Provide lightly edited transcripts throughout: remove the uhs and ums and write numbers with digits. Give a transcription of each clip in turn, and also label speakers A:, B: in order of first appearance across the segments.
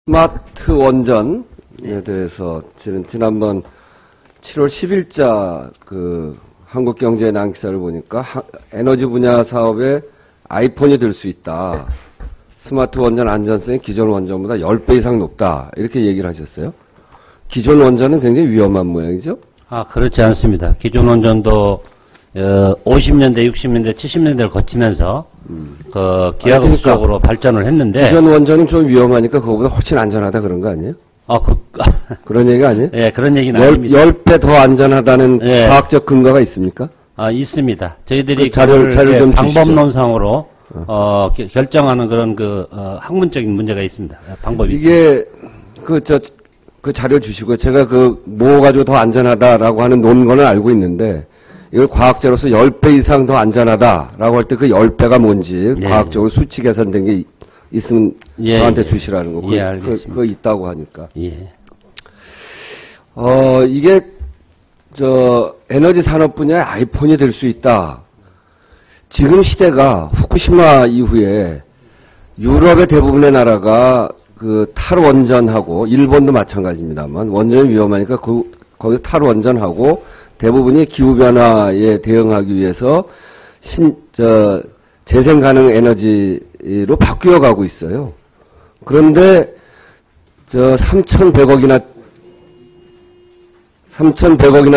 A: 스마트 원전에 대해서 지난번 7월 10일자 그 한국경제의 난기사를 보니까 에너지 분야 사업에 아이폰이 될 수 있다. 스마트 원전 안전성이 기존 원전보다 10배 이상 높다. 이렇게 얘기를 하셨어요. 기존 원전은 굉장히 위험한 모양이죠?
B: 그렇지 않습니다. 기존 원전도 50년대, 60년대, 70년대를 거치면서 기하급수적으로 발전을 했는데
A: 기존 원전은 좀 위험하니까 그거보다 훨씬 안전하다 그런 거 아니에요? 그런 얘기가 아니에요?
B: 네, 그런 얘기는 아닙니다.
A: 10배 더 안전하다는 과학적 근거가 있습니까?
B: 있습니다. 저희들이
A: 자료를 좀
B: 방법론상으로 결정하는 그런 학문적인 문제가 있습니다. 방법이
A: 이게 그 자료 주시고요. 제가 뭐 가지고 더 안전하다라고 하는 논거는 알고 있는데 이걸 과학자로서 10배 이상 더 안전하다라고 할 때 그 10배가 뭔지 과학적으로 수치 계산된 게 있으면 저한테 주시라는 거. 그거 있다고 하니까. 이게 에너지 산업 분야의 아이폰이 될 수 있다. 지금 시대가 후쿠시마 이후에 유럽의 대부분의 나라가 탈원전하고 일본도 마찬가지입니다만 원전이 위험하니까 거기서 탈원전하고 대부분이 기후변화에 대응하기 위해서 재생 가능 에너지로 바뀌어 가고 있어요. 그런데 3,100억이나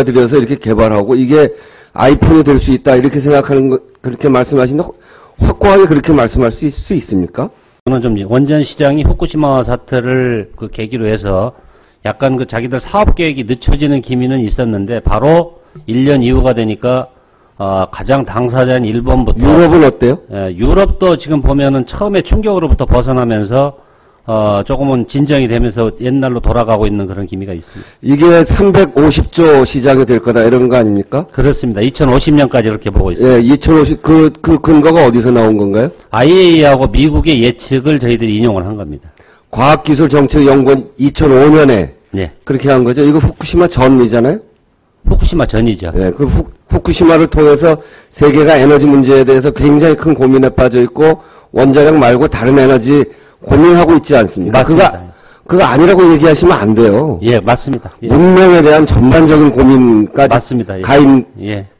A: 들여서 이렇게 개발하고 이게 아이폰이 될 수 있다 이렇게 생각하는 거 그렇게 말씀하시는데 확고하게 그렇게 말씀할 수 있습니까?
B: 저는 좀 원전 시장이 후쿠시마 사태를 계기로 해서 약간 자기들 사업 계획이 늦춰지는 기미는 있었는데 바로 1년 이후가 되니까 가장 당사자인 일본부터
A: 유럽은 어때요?
B: 유럽도 지금 보면은 처음에 충격으로부터 벗어나면서 조금은 진정이 되면서 옛날로 돌아가고 있는 그런 기미가 있습니다.
A: 이게 350조 시장이 될 거다 이런 거 아닙니까?
B: 그렇습니다. 2050년까지 그렇게 보고 있습니다.
A: 2050 그 근거가 어디서 나온 건가요?
B: IEA하고 미국의 예측을 저희들이 인용을 한 겁니다.
A: 과학기술정책연구원 2005년에 그렇게 한 거죠. 이거 후쿠시마 전이잖아요?
B: 후쿠시마 전이죠.
A: 그 후쿠시마를 통해서 세계가 에너지 문제에 대해서 굉장히 큰 고민에 빠져 있고 원자력 말고 다른 에너지 고민하고 있지 않습니까?
B: 맞습니다.
A: 그거 아니라고 얘기하시면 안 돼요.
B: 맞습니다.
A: 문명에 대한 전반적인 고민까지
B: 맞습니다.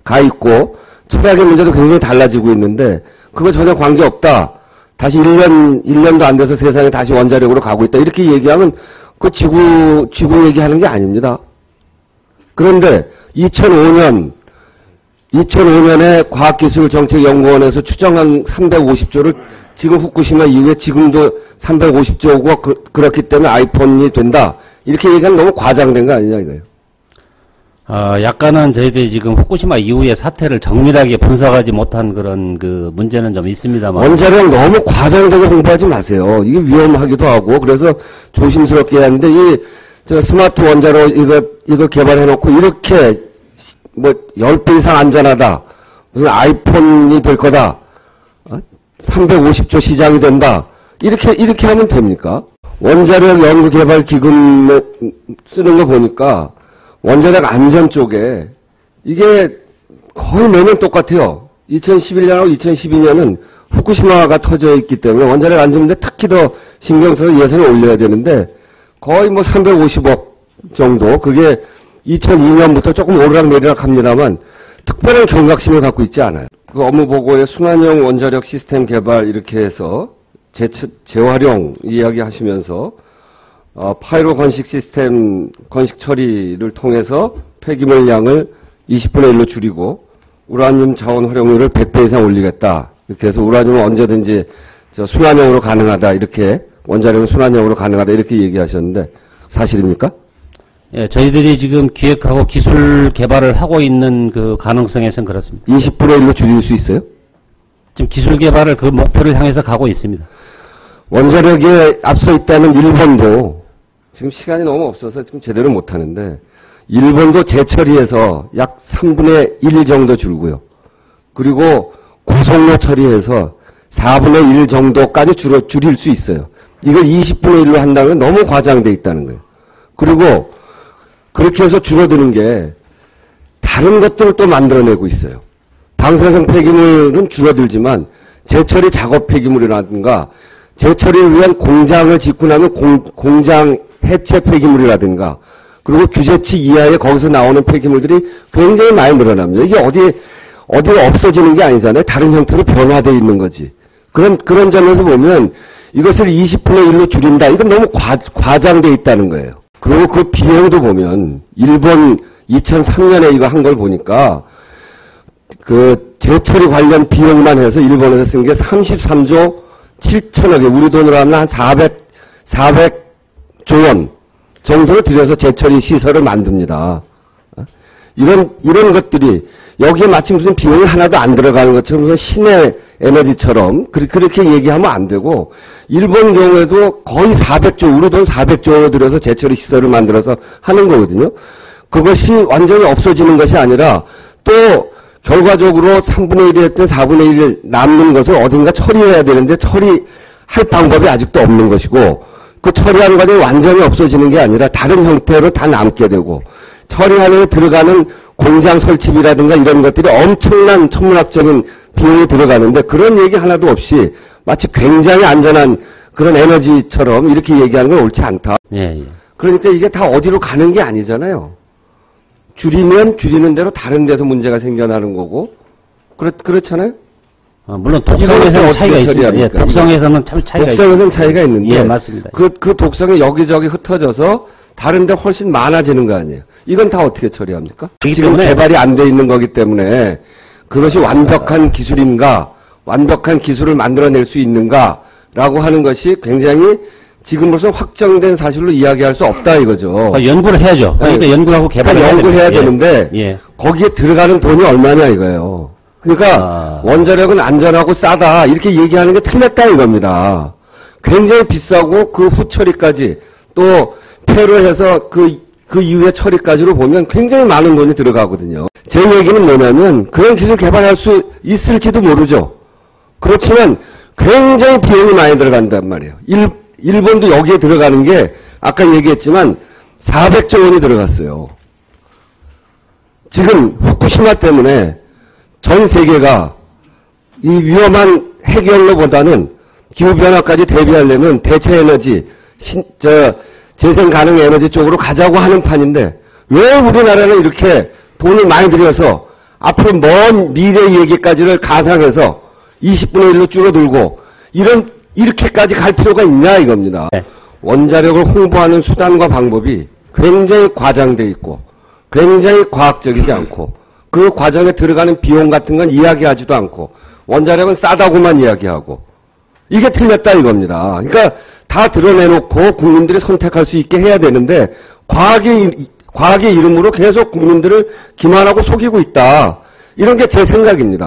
A: 가 있고 철학의 문제도 굉장히 달라지고 있는데 그거 전혀 관계없다. 다시 1년도 안 돼서 세상에 다시 원자력으로 가고 있다. 이렇게 얘기하면 그 지구 얘기하는 게 아닙니다. 그런데 2005년에 과학기술정책연구원에서 추정한 350조를 지금 후쿠시마 이후에 지금도 350조고 그렇기 때문에 아이폰이 된다. 이렇게 얘기하면 너무 과장된 거 아니냐 이거예요.
B: 약간은 저희들이 지금 후쿠시마 이후의 사태를 정밀하게 분석하지 못한 그런 문제는 좀 있습니다만.
A: 원자력 너무 과장되게 공부하지 마세요. 이게 위험하기도 하고 그래서 조심스럽게 하는데 스마트 원자로 이거 개발해놓고 이렇게 10배 이상 안전하다. 무슨 아이폰이 될 거다. 350조 시장이 된다. 이렇게 하면 됩니까? 원자력 연구개발기금 쓰는 거 보니까 원자력 안전 쪽에 이게 거의 매년 똑같아요. 2011년하고 2012년은 후쿠시마가 터져 있기 때문에 원자력 안전 문제 특히 더 신경 써서 예산을 올려야 되는데 거의 350억 정도 그게 2002년부터 조금 오르락내리락 합니다만 특별한 경각심을 갖고 있지 않아요. 그 업무보고에 순환형 원자력 시스템 개발 이렇게 해서 재활용 이야기하시면서 파이로 건식 시스템 건식 처리를 통해서 폐기물 양을 20분의 1로 줄이고 우라늄 자원 활용률을 100배 이상 올리겠다. 이렇게 해서 우라늄은 언제든지 순환형으로 가능하다. 이렇게 원자력은 순환형으로 가능하다. 이렇게 얘기하셨는데 사실입니까?
B: 저희들이 지금 기획하고 기술 개발을 하고 있는 가능성에선 그렇습니다.
A: 20분의 1로 줄일 수 있어요?
B: 지금 기술 개발을 목표를 향해서 가고 있습니다.
A: 원자력에 앞서 있다는 일본도 지금 시간이 너무 없어서 지금 제대로 못하는데 일본도 재처리해서 약 3분의 1 정도 줄고요. 그리고 고속로 처리해서 4분의 1 정도까지 줄일 수 있어요. 이걸 20분의 1로 한다면 너무 과장돼 있다는 거예요. 그리고 그렇게 해서 줄어드는 게 다른 것들을 또 만들어내고 있어요. 방사성 폐기물은 줄어들지만 재처리 작업 폐기물이라든가 재처리를 위한 공장을 짓고 나면 공장 해체 폐기물이라든가 그리고 규제치 이하의 거기서 나오는 폐기물들이 굉장히 많이 늘어납니다. 이게 어디가 없어지는 게 아니잖아요. 다른 형태로 변화되어 있는 거지. 그런 점에서 보면 이것을 20분의 1로 줄인다. 이건 너무 과장되어 있다는 거예요. 그리고 그 비용도 보면 일본 2003년에 이거 한 걸 보니까 그 재처리 관련 비용만 해서 일본에서 쓴 게 33조 7천억에 우리 돈으로 하면 한 400조 원 정도를 들여서 재처리 시설을 만듭니다. 이런 것들이 여기에 마치 무슨 비용이 하나도 안 들어가는 것처럼 무슨 신의 에너지처럼 그렇게 얘기하면 안 되고 일본 경우에도 거의 400조, 우리 돈 400조 원을 들여서 재처리 시설을 만들어서 하는 거거든요. 그것이 완전히 없어지는 것이 아니라 또 결과적으로 3분의 1이 했던 4분의 1 남는 것을 어딘가 처리해야 되는데 처리할 방법이 아직도 없는 것이고 그 처리하는 과정이 완전히 없어지는 게 아니라 다른 형태로 다 남게 되고 처리하는 데 들어가는 공장 설치비라든가 이런 것들이 엄청난 천문학적인 비용이 들어가는데 그런 얘기 하나도 없이 마치 굉장히 안전한 그런 에너지처럼 이렇게 얘기하는 건 옳지 않다.
B: 예.
A: 그러니까 이게 다 어디로 가는 게 아니잖아요. 줄이면 줄이는 대로 다른 데서 문제가 생겨나는 거고 그렇잖아요.
B: 물론 독성에서는 차이가 있습니다. 예, 독성에서는 참 차이가 있습니다.
A: 독성에서는 차이가 있는데
B: 예, 맞습니다.
A: 그 독성이 여기저기 흩어져서 다른 데 훨씬 많아지는 거 아니에요. 이건 다 어떻게 처리합니까? 지금 개발이 안 돼 있는 거기 때문에 그것이 완벽한 기술인가, 완벽한 기술을 만들어낼 수 있는가라고 하는 것이 굉장히 지금으로서 확정된 사실로 이야기할 수 없다 이거죠.
B: 연구를 해야죠. 그러니까 연구하고 개발을
A: 연구해야 되는데
B: 예.
A: 거기에 들어가는 돈이 얼마냐 이거예요. 그러니까 원자력은 안전하고 싸다 이렇게 얘기하는 게 틀렸다 이겁니다. 굉장히 비싸고 그 후 처리까지 또 폐로 해서 그 이후의 처리까지로 보면 굉장히 많은 돈이 들어가거든요. 제 얘기는 뭐냐면 그런 기술 개발할 수 있을지도 모르죠. 그렇지만 굉장히 비용이 많이 들어간단 말이에요. 일본도 여기에 들어가는 게 아까 얘기했지만 400조 원이 들어갔어요. 지금 후쿠시마 때문에 전 세계가 이 위험한 핵연료보다는 기후변화까지 대비하려면 대체 에너지, 재생 가능 에너지 쪽으로 가자고 하는 판인데 왜 우리나라는 이렇게 돈을 많이 들여서 앞으로 먼 미래 얘기까지를 가상해서 20분의 1로 줄어들고 이렇게까지 갈 필요가 있냐 이겁니다.
B: 네.
A: 원자력을 홍보하는 수단과 방법이 굉장히 과장되어 있고 굉장히 과학적이지 않고 그 과정에 들어가는 비용 같은 건 이야기하지도 않고 원자력은 싸다고만 이야기하고 이게 틀렸다 이겁니다. 그러니까 다 드러내놓고 국민들이 선택할 수 있게 해야 되는데 과학의 이름으로 계속 국민들을 기만하고 속이고 있다. 이런 게 제 생각입니다.